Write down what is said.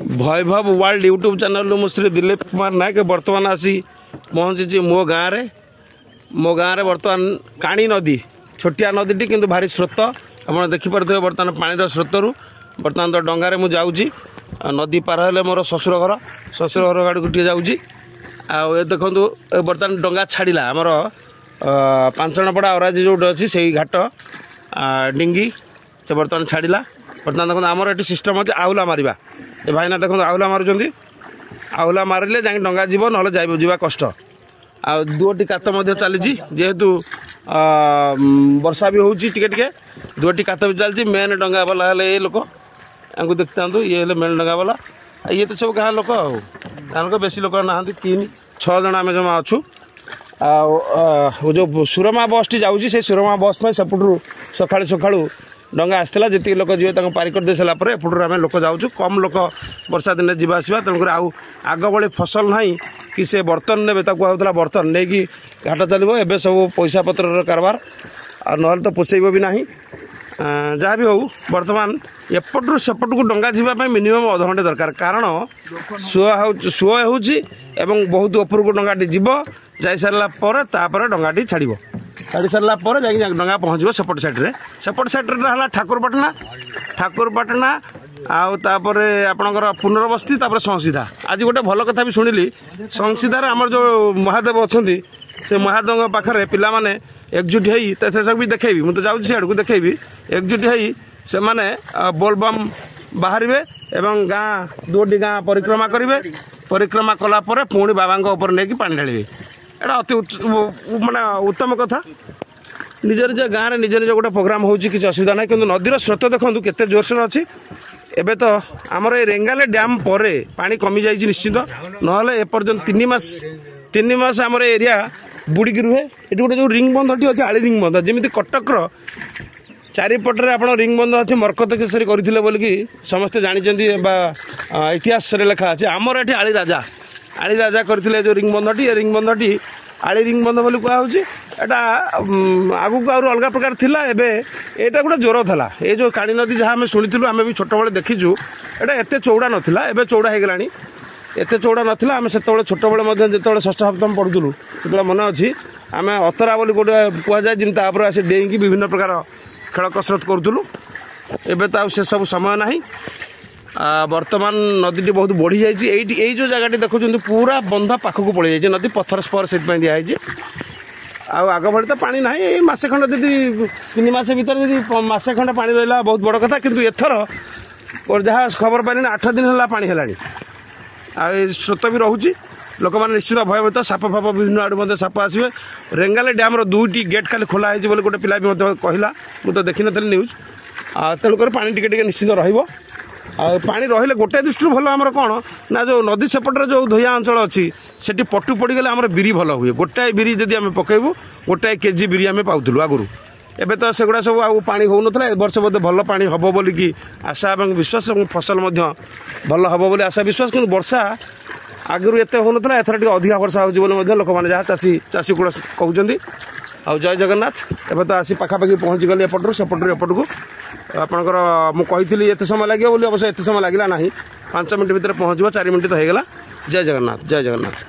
वैभव world YouTube channel मु श्री दिलीप कुमार नायक बर्तमान आसी पहुँची मो गाँव में बर्तमान काणी नदी छोटिया नदी किंतु भारी स्रोत आप देखिपे बर्तमान पानी स्रोत रू बर्तमान तो डंगारे मुझे जाऊँगी नदी पार हेले मोर ससुर घर गाड़ी को जाऊँगी आ देखु बर्तमान डंगा छाड़ा आमर पांचणपड़ा अराजी जो अच्छी से घाट डिंगी से बर्तमान छाड़ा बर्तमान देखो आमर ये सिस्टम अच्छे आउला मारिबा ए भाईना देखो आउला मारुंच आउला मारे जाए डंगा जीव ना जा कष्ट आ दुटी कात चली जेहेतु वर्षा भी होती दुटी कात भी चलती मेन डंगा वाला ये लोक या देखता ये मेन डंगा वाला ये तो सब गाँ लोक लोक बेसी लोक ना 3-6 जन आम जमा अच्छु जो सुरमा बस टी जाऊँगी से सुरमा बस में सेपटू सका सका डंगा आसला जी लोक जी पारी कर दे सारापर एपटू आम लोक जाऊँ कम लोक वर्षा दिन जावासवा तेणुकर आग भाई फसल ना कि से बर्तन ने कहला बर्तन नहीं घाट चलो एवं सब पैसा पतर कारबार ना तो पोषेब भी ना जहाँ भी हो बर्तमान एपटू सेपट को डंगा जावाई मिनिमम अध घंटे दरकार कारण सुह हो बहुत ऊपर को डंगाटी जीव जा सारापर डंगाटी छाड़ छाड़ी सारापर जा डंगा पहुँचो सेपट साइड्रे ठाकुरपाटना आपर आपणकर पुनर्बस्ती संसीधा आज गोटे भल कथा भी शुणिली संसीधार आमर जो महादेव अच्छा से महादेव पाखे पिला माने एकजुट भी देखेबी मुझे जाऊँ सियाड़ को देखेबी एकजुट से माने बोलबम बाहर एवं गाँ दुटी गाँ परिक्रमा करेंगे परिक्रमा कलापर पुणी बाबा नहीं पानी ढाड़े एटा अति माने उत्तम कथा निज निज गाँव में निज निज गोटे प्रोग्राम होची किसी असुविधा ना कि नदीर स्रोत देखो केते जोरसोर अच्छी एबे तो आमर ये रेंगाले डैम पर पानी कमी जाइए निश्चित ना एपर्यंत 3 मास आमर एरिया बुड़िकी रुहे ये गोटे जो रिंग बंधटी अच्छे आली रिंग बंध जमी कटकर चारिपटे आप रिंग बंध अच्छे मरकत केसरी करते बोलिकी समस्ते जानते इतिहास लेखा अच्छे आमर ये आली राजा करते जो रिंग बंधटी आली रिंग बंध बोली कहुच्छी एटा आगू अलग प्रकार थिला एबे एटा गोटे जोर था ये जो काणी नदी जहाँ आम शुणु आम भी छोट बड़े देखीचु एटा एते चौड़ा नाला एबे चौड़ा हो गलानी एते चौड़ा नाला आम से छोट बड़े जो षष्ठ सप्तम पढ़ुलु से मन अच्छी आम अतरा बोली गोटे कहुए जमी आसे डेईकी विभिन्न प्रकार खेल कसरत करूँ एबे तो से सब समय ना बर्तमान नदी बहुत बढ़ी जाइए जो जगह देखुं पूरा बंधा पाखक पड़ जाए नदी पत्थर स्पर से दिखाई आग भाई तो पानी ना मसे खंड जी 3 मास भर जी मसे खंड पानी रहा बहुत बड़ कथा किंतु एथर और जहाँ खबर पानी 8 दिन है पानी है स्रोत भी रोचे लोक मैंने निश्चित भयभीत साप फाप विभिन्न आड़ू साप आसवे रेंगाले डैम 2टी गेट खाली खोला है गोटे पिला भी कहला मुझे देखी नी न्यूज तेणुकर पानी टिके निश्चित रही पानी रही गोटे दृष्टि भल आमर कौन ना जो नदी सेपटे जो धोया अंचल अच्छी से पटु पड़गले आम बिरी भल हुए गोटाए बिरी जब आम पकेबू गोटाए केजी बिरी आम पाऊलु आगुरी एबे तो सेगुड़ा सब आउ पानी होउनथला ए वर्ष बोधे भल पानी हबो बोली कि आशा और विश्वास और फसल भल हबो बोली आशा विश्वास कि वर्षा आगु एते होउनथला एथर टिके अधिक वर्षा होउची बोली लोक मैंने जहाँ चाषी कूड़ा कहते आउ जय जगन्नाथ एबे तो आसी पाखापाखि पहुँची गली एपटू सेपटू एपटू आपणकर मुझे एत समय लगे अवश्य एत समय लगला ना 5 मिनट भितर पहुँचो 4 मिनट तो होगा। जय जगन्नाथ जय जगन्नाथ।